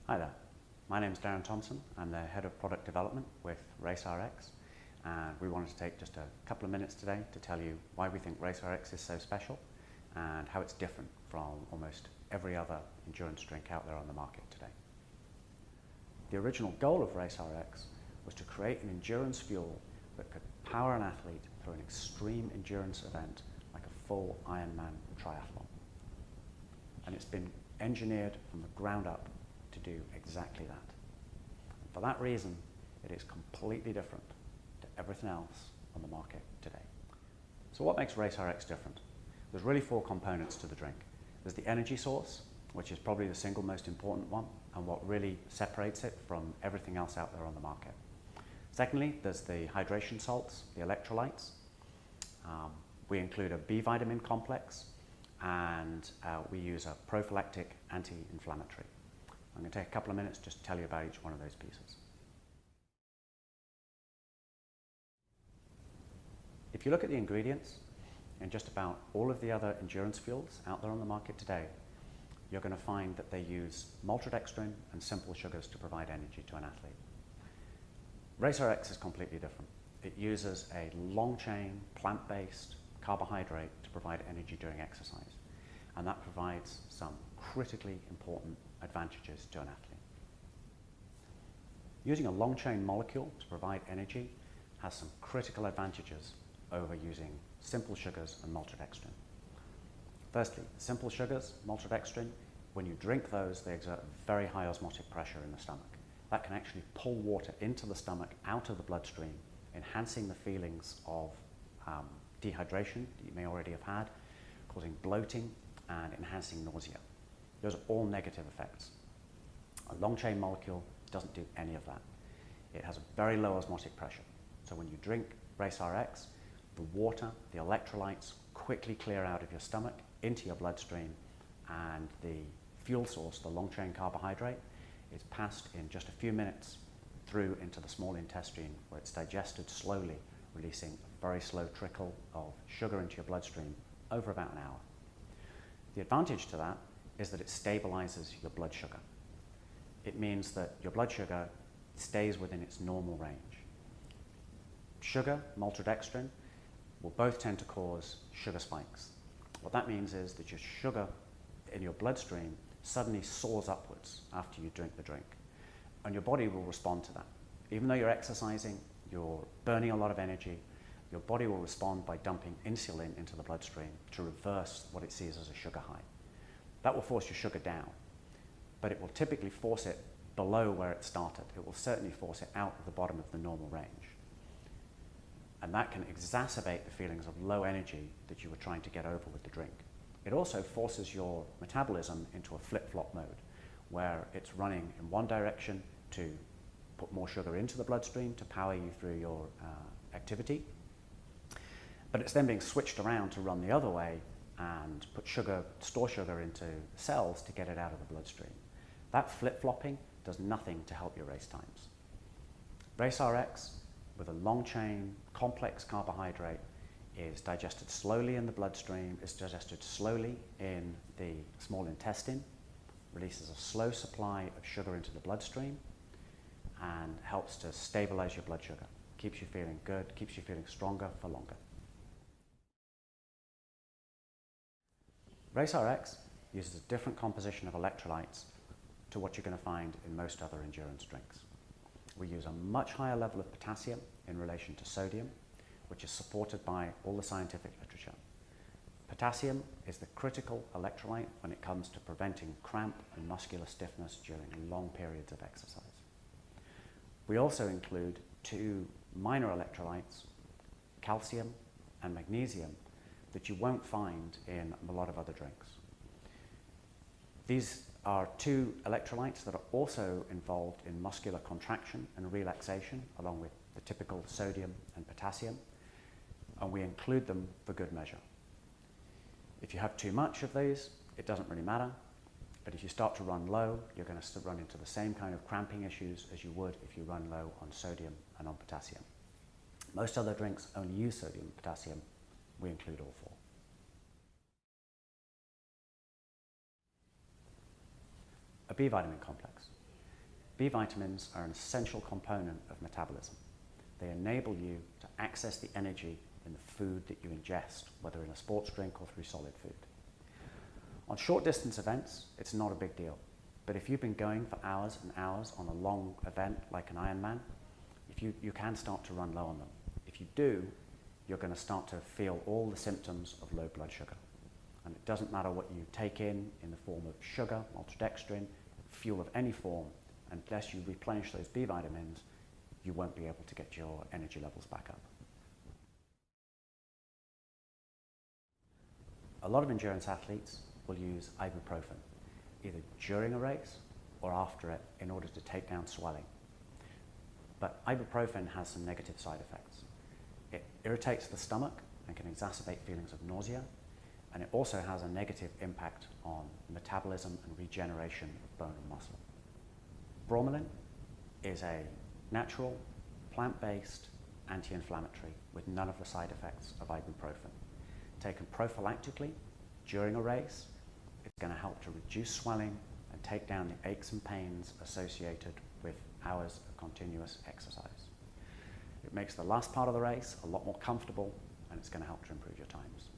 Hi there, my name is Darren Thompson. I'm the Head of Product Development with RaceRx, and we wanted to take just a couple of minutes today to tell you why we think RaceRx is so special and how it's different from almost every other endurance drink out there on the market today. The original goal of RaceRx was to create an endurance fuel that could power an athlete through an extreme endurance event like a full Ironman triathlon. And it's been engineered from the ground up to do exactly that. And for that reason, it is completely different to everything else on the market today. So what makes RaceRx different? There's really four components to the drink. There's the energy source, which is probably the single most important one and what really separates it from everything else out there on the market. Secondly, there's the hydration salts, the electrolytes. We include a B vitamin complex, and we use a prophylactic anti-inflammatory. I'm going to take a couple of minutes just to tell you about each one of those pieces. If you look at the ingredients in just about all of the other endurance fuels out there on the market today, you're going to find that they use maltodextrin and simple sugars to provide energy to an athlete. RaceRx is completely different. It uses a long-chain, plant-based carbohydrate to provide energy during exercise, and that provides some critically important advantages to an athlete. Using a long-chain molecule to provide energy has some critical advantages over using simple sugars and maltodextrin. Firstly, simple sugars, maltodextrin, when you drink those, they exert a very high osmotic pressure in the stomach. That can actually pull water into the stomach out of the bloodstream, enhancing the feelings of dehydration that you may already have had, causing bloating and enhancing nausea. Those are all negative effects. A long-chain molecule doesn't do any of that. It has a very low osmotic pressure. So when you drink RaceRx, the water, the electrolytes quickly clear out of your stomach into your bloodstream, and the fuel source, the long-chain carbohydrate, is passed in just a few minutes through into the small intestine, where it's digested slowly, releasing a very slow trickle of sugar into your bloodstream over about an hour. The advantage to that is that it stabilizes your blood sugar. It means that your blood sugar stays within its normal range. Sugar, maltodextrin, will both tend to cause sugar spikes. What that means is that your sugar in your bloodstream suddenly soars upwards after you drink the drink, and your body will respond to that. Even though you're exercising, you're burning a lot of energy, your body will respond by dumping insulin into the bloodstream to reverse what it sees as a sugar high. That will force your sugar down, but it will typically force it below where it started. It will certainly force it out of the bottom of the normal range. And that can exacerbate the feelings of low energy that you were trying to get over with the drink. It also forces your metabolism into a flip-flop mode, where it's running in one direction to put more sugar into the bloodstream to power you through your activity, but it's then being switched around to run the other way and store sugar into cells to get it out of the bloodstream. That flip-flopping does nothing to help your race times. RaceRx, with a long-chain, complex carbohydrate, is digested slowly in the bloodstream, is digested slowly in the small intestine, releases a slow supply of sugar into the bloodstream, and helps to stabilize your blood sugar. Keeps you feeling good, keeps you feeling stronger for longer. RaceRx uses a different composition of electrolytes to what you're going to find in most other endurance drinks. We use a much higher level of potassium in relation to sodium, which is supported by all the scientific literature. Potassium is the critical electrolyte when it comes to preventing cramp and muscular stiffness during long periods of exercise. We also include two minor electrolytes, calcium and magnesium, that you won't find in a lot of other drinks. These are two electrolytes that are also involved in muscular contraction and relaxation, along with the typical sodium and potassium, and we include them for good measure. If you have too much of these, it doesn't really matter, but if you start to run low, you're going to run into the same kind of cramping issues as you would if you run low on sodium and on potassium. Most other drinks only use sodium and potassium. We include all four. A B vitamin complex. B vitamins are an essential component of metabolism. They enable you to access the energy in the food that you ingest, whether in a sports drink or through solid food. On short distance events, it's not a big deal. But if you've been going for hours and hours on a long event like an Ironman, you can start to run low on them. If you do, you're going to start to feel all the symptoms of low blood sugar. And it doesn't matter what you take in the form of sugar, maltodextrin, fuel of any form, unless you replenish those B vitamins, you won't be able to get your energy levels back up. A lot of endurance athletes will use ibuprofen, either during a race or after it, in order to take down swelling. But ibuprofen has some negative side effects. It irritates the stomach and can exacerbate feelings of nausea, and it also has a negative impact on metabolism and regeneration of bone and muscle. Bromelain is a natural, plant-based anti-inflammatory with none of the side effects of ibuprofen. Taken prophylactically during a race, it's going to help to reduce swelling and take down the aches and pains associated with hours of continuous exercise. It makes the last part of the race a lot more comfortable, and it's going to help to improve your times.